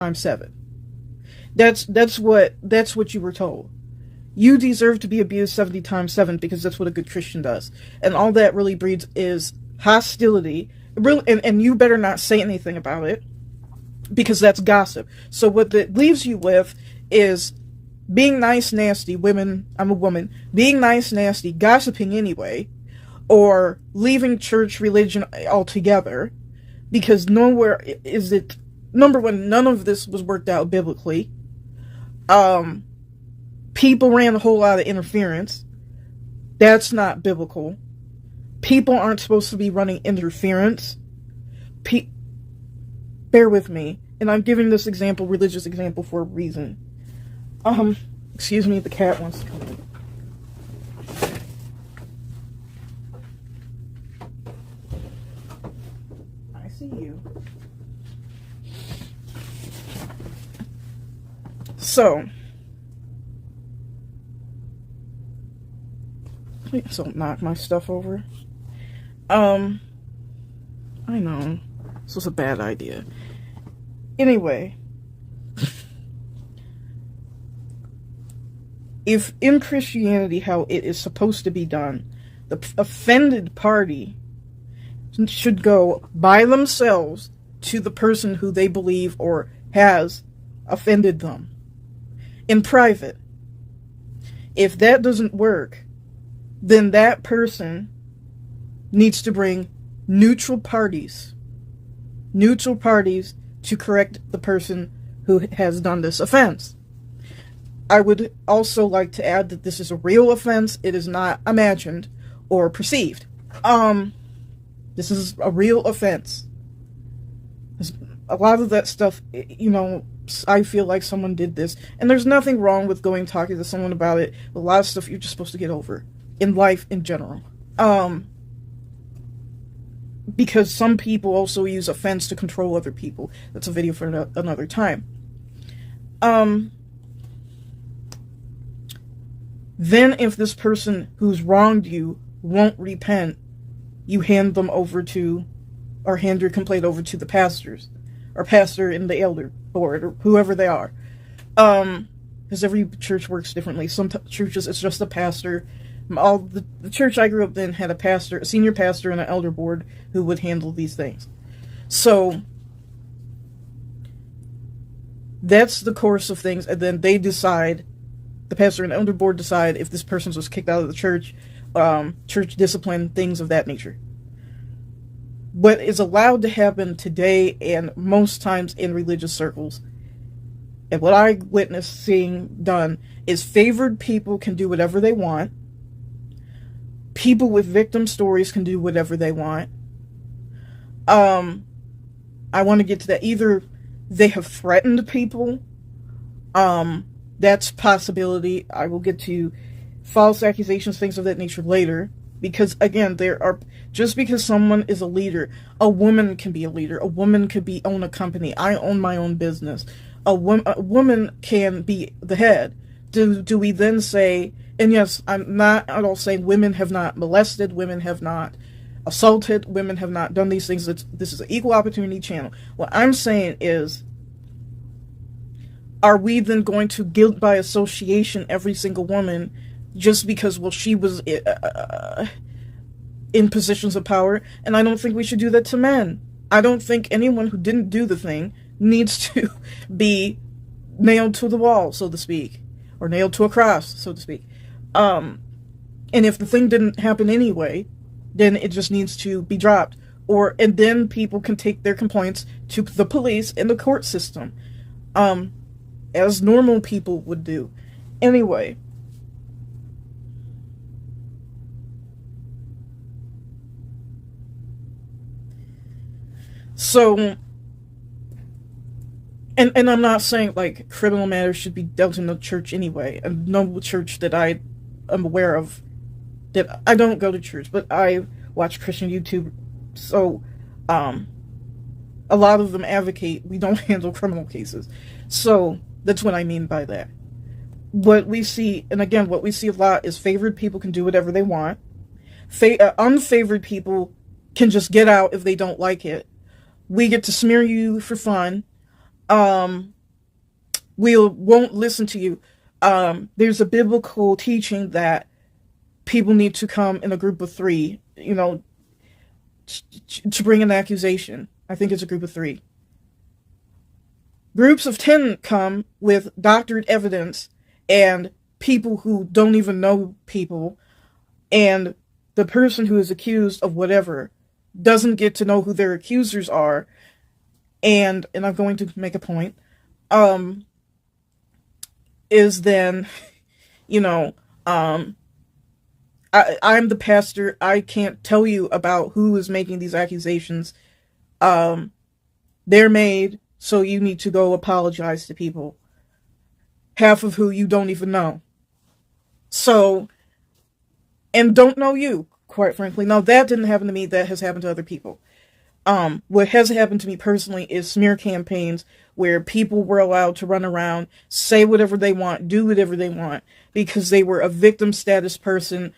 times 7. That's what you were told. You deserve to be abused 70 times 7 because that's what a good Christian does. And all that really breeds is hostility. Really, and you better not say anything about it because that's gossip. So what that leaves you with is being nice, nasty, women, I'm a woman, being nice, nasty, gossiping anyway, or leaving church religion altogether, because nowhere is it, number one, none of this was worked out biblically. People ran a whole lot of interference. That's not biblical. People aren't supposed to be running interference. Bear with me, and I'm giving this example, religious example, for a reason. Excuse me, the cat wants to come in. I see you. So, please don't knock my stuff over. I know. This was a bad idea. Anyway. If in Christianity how it is supposed to be done, the offended party should go by themselves to the person who they believe or has offended them in private. If that doesn't work, then that person needs to bring neutral parties to correct the person who has done this offense. I would also like to add that this is a real offense. It is not imagined or perceived. This is a real offense. A lot of that stuff, you know, I feel like someone did this. And there's nothing wrong with going talking to someone about it. A lot of stuff you're just supposed to get over in life in general. Because some people also use offense to control other people. That's a video for another time. Then if this person who's wronged you won't repent, you hand them over to, or hand your complaint over to the pastors, or pastor in the elder board, or whoever they are. Because every church works differently. Some churches, it's just a pastor. The church I grew up in had a pastor, a senior pastor, and an elder board who would handle these things. So, that's the course of things, and then they decide, the pastor and elder board decide if this person was kicked out of the church, church discipline, things of that nature. What is allowed to happen today and most times in religious circles, and what I witnessed seeing done, is favored people can do whatever they want. People with victim stories can do whatever they want. I want to get to that. Either they have threatened people, that's a possibility. I will get to false accusations, things of that nature later. Because, again, just because someone is a leader, a woman can be a leader. A woman could own a company. I own my own business. A woman can be the head. Do we then say, and yes, I'm not at all saying women have not molested, women have not assaulted, women have not done these things. This is an equal opportunity channel. What I'm saying is, are we then going to guilt by association every single woman just because, well, she was in positions of power? And I don't think we should do that to men. I don't think anyone who didn't do the thing needs to be nailed to the wall, so to speak, or nailed to a cross, so to speak. And if the thing didn't happen anyway, then it just needs to be dropped. And then people can take their complaints to the police and the court system, as normal people would do. Anyway. So, and I'm not saying, like, criminal matters should be dealt in the church anyway. And no church that I am aware of, that I don't go to church, but I watch Christian YouTube, so, a lot of them advocate we don't handle criminal cases. So, that's what I mean by that. What we see, and again, what we see a lot is favored people can do whatever they want. Unfavored people can just get out if they don't like it. We get to smear you for fun. um, we won't listen to you. There's a biblical teaching that people need to come in a group of 3, to bring an accusation. I think it's a group of 3. Groups of 10 come with doctored evidence and people who don't even know people, and the person who is accused of whatever doesn't get to know who their accusers are, and I'm going to make a point, is then, I'm the pastor, I can't tell you about who is making these accusations. They're made, so you need to go apologize to people, half of who you don't even know. So, and don't know you, quite frankly. Now, that didn't happen to me, that has happened to other people. What has happened to me personally is smear campaigns where people were allowed to run around, say whatever they want, do whatever they want, because they were a victim status person.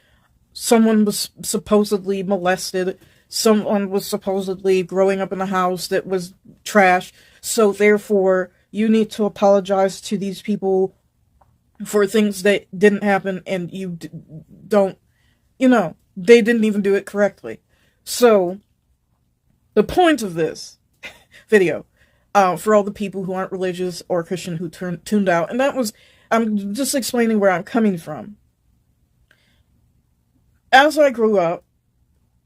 Someone was supposedly molested. Someone was supposedly growing up in a house that was trash. So therefore, you need to apologize to these people for things that didn't happen, and you don't, they didn't even do it correctly. So, the point of this video, for all the people who aren't religious or Christian who tuned out, and that was, I'm just explaining where I'm coming from. As I grew up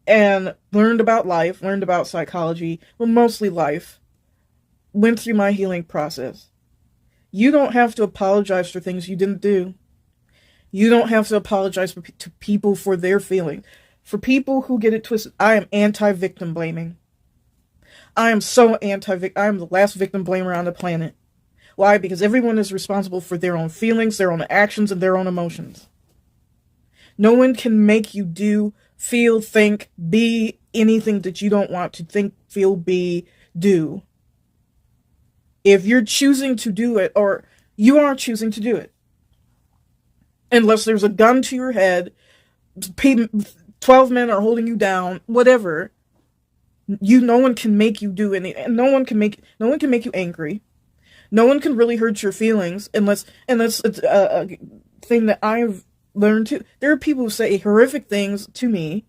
and learned about life, learned about psychology, well, mostly life, went through my healing process. You don't have to apologize for things you didn't do. You don't have to apologize to people for their feelings. For people who get it twisted, I am anti-victim blaming. I am so anti-victim. I am the last victim blamer on the planet. Why? Because everyone is responsible for their own feelings, their own actions, and their own emotions. No one can make you do, feel, think, be anything that you don't want to think, feel, be, do. If you're choosing to do it, or you are choosing to do it, unless there's a gun to your head, 12 men are holding you down, whatever, no one can make you do anything, and no one can make you angry. No one can really hurt your feelings unless it's a thing that I've learned too. There are people who say horrific things to me.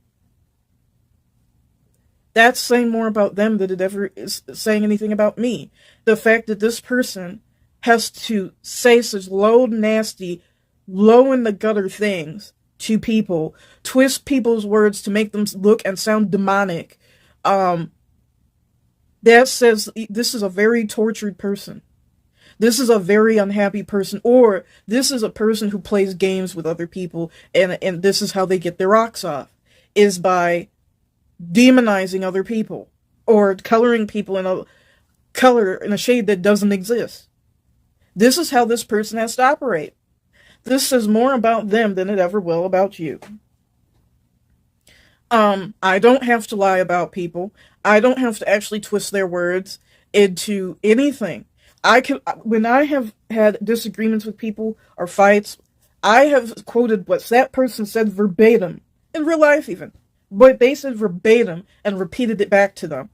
That's saying more about them than it ever is saying anything about me. The fact that this person has to say such low, nasty, low in the gutter things to people, twist people's words to make them look and sound demonic, that says this is a very tortured person. This is a very unhappy person, or this is a person who plays games with other people, and this is how they get their rocks off, is by demonizing other people, or coloring people in a color, in a shade that doesn't exist. This is how this person has to operate. This says more about them than it ever will about you. I don't have to lie about people. I don't have to actually twist their words into anything. When I have had disagreements with people or fights, I have quoted what that person said verbatim, in real life even, what they said verbatim, and repeated it back to them.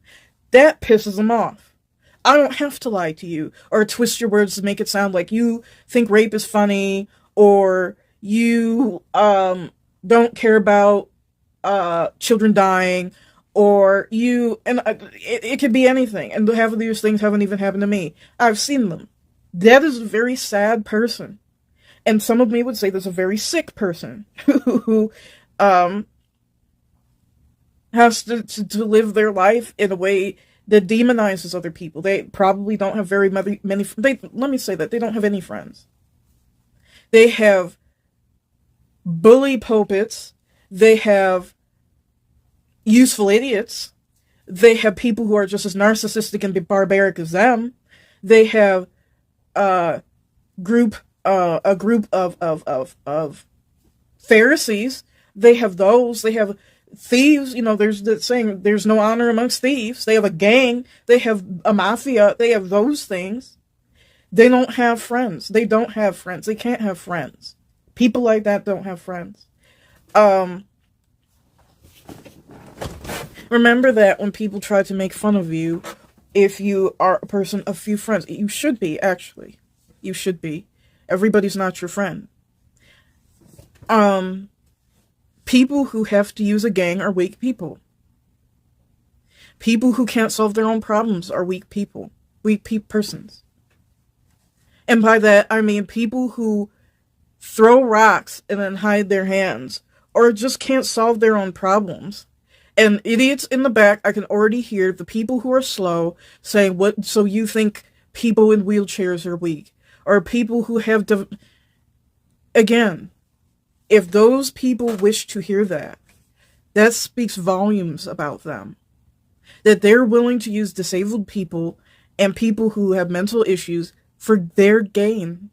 That pisses them off. I don't have to lie to you, or twist your words to make it sound like you think rape is funny, or you don't care about children dying, or it could be anything, and half of these things haven't even happened to me. I've seen them. That is a very sad person, and some of me would say that's a very sick person who has to live their life in a way that demonizes other people. They probably don't have very many let me say that, they don't have any friends. They have bully pulpits, they have useful idiots, they have people who are just as narcissistic and barbaric as them, they have a group of Pharisees, they have those, they have thieves, there's the saying, there's no honor amongst thieves, they have a gang, they have a mafia, they have those things. They don't have friends, they don't have friends, they can't have friends. People like that don't have friends. Remember that when people try to make fun of you, If you are a person of few friends, you should be, actually. You should be. Everybody's not your friend. People who have to use a gang are weak people. People who can't solve their own problems are weak people. Persons. And by that, I mean people who throw rocks and then hide their hands, or just can't solve their own problems. And idiots in the back, I can already hear the people who are slow saying, "What? So you think people in wheelchairs are weak?" Or people who have... Again, if those people wish to hear that, that speaks volumes about them. That they're willing to use disabled people and people who have mental issues for their gain.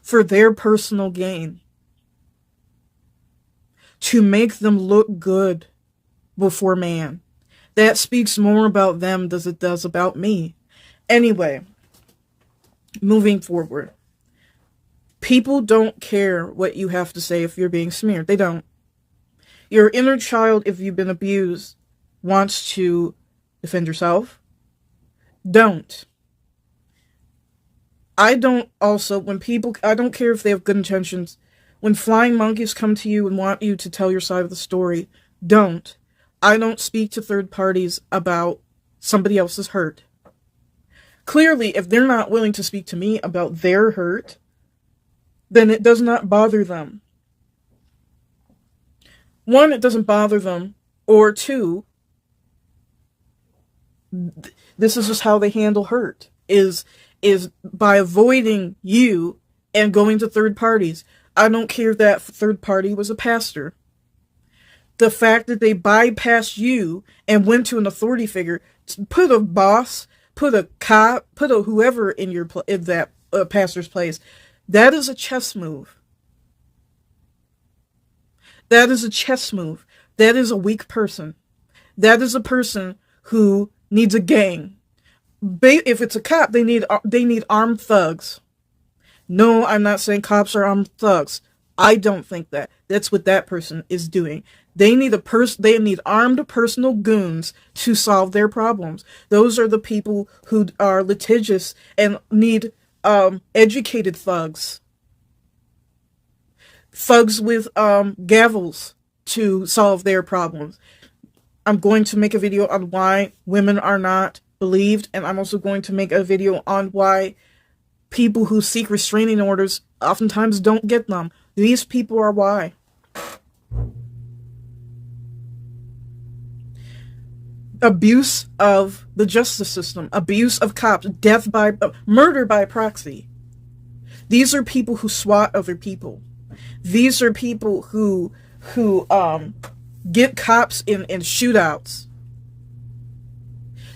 For their personal gain. To make them look good before man. That speaks more about them than it does about me. Anyway, moving forward. People don't care what you have to say if you're being smeared. They don't. Your inner child, if you've been abused, wants to defend yourself. Don't. I don't care if they have good intentions. When flying monkeys come to you and want you to tell your side of the story, don't. I don't speak to third parties about somebody else's hurt. Clearly, if they're not willing to speak to me about their hurt, then it does not bother them. One, it doesn't bother them. Or two, this is just how they handle hurt. Is by avoiding you and going to third parties. I don't care if that third party was a pastor. The fact that they bypassed you and went to an authority figure, put a boss, put a cop, put a whoever in that pastor's place, that is a chess move. That is a chess move. That is a weak person. That is a person who needs a gang. If it's a cop, they need armed thugs. No, I'm not saying cops are armed thugs. I don't think that. That's what that person is doing. They need armed personal goons to solve their problems. Those are the people who are litigious and need educated thugs. Thugs with gavels to solve their problems. I'm going to make a video on why women are not believed, and I'm also going to make a video on why people who seek restraining orders oftentimes don't get them. These people are why. Abuse of the justice system, abuse of cops, murder by proxy. These are people who swat other people. These are people who get cops in shootouts.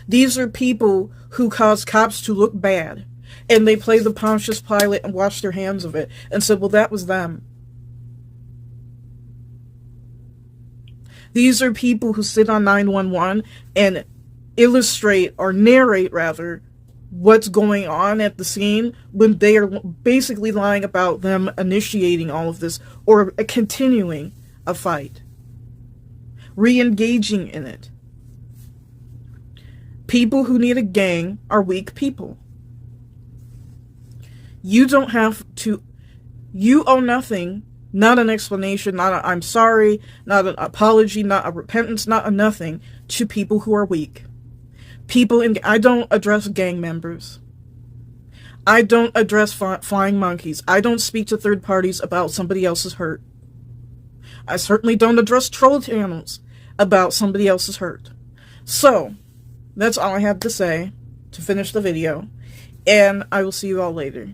These are people who cause cops to look bad. And they play the Pontius Pilate and wash their hands of it. And said, well, that was them. These are people who sit on 911 and illustrate, or narrate rather, what's going on at the scene when they are basically lying about them initiating all of this or continuing a fight. Re-engaging in it. People who need a gang are weak people. You don't have to... You owe nothing, not an explanation, not a I'm sorry, not an apology, not a repentance, not a nothing, to people who are weak. I don't address gang members. I don't address flying monkeys. I don't speak to third parties about somebody else's hurt. I certainly don't address troll channels about somebody else's hurt. So, that's all I have to say to finish the video, and I will see you all later.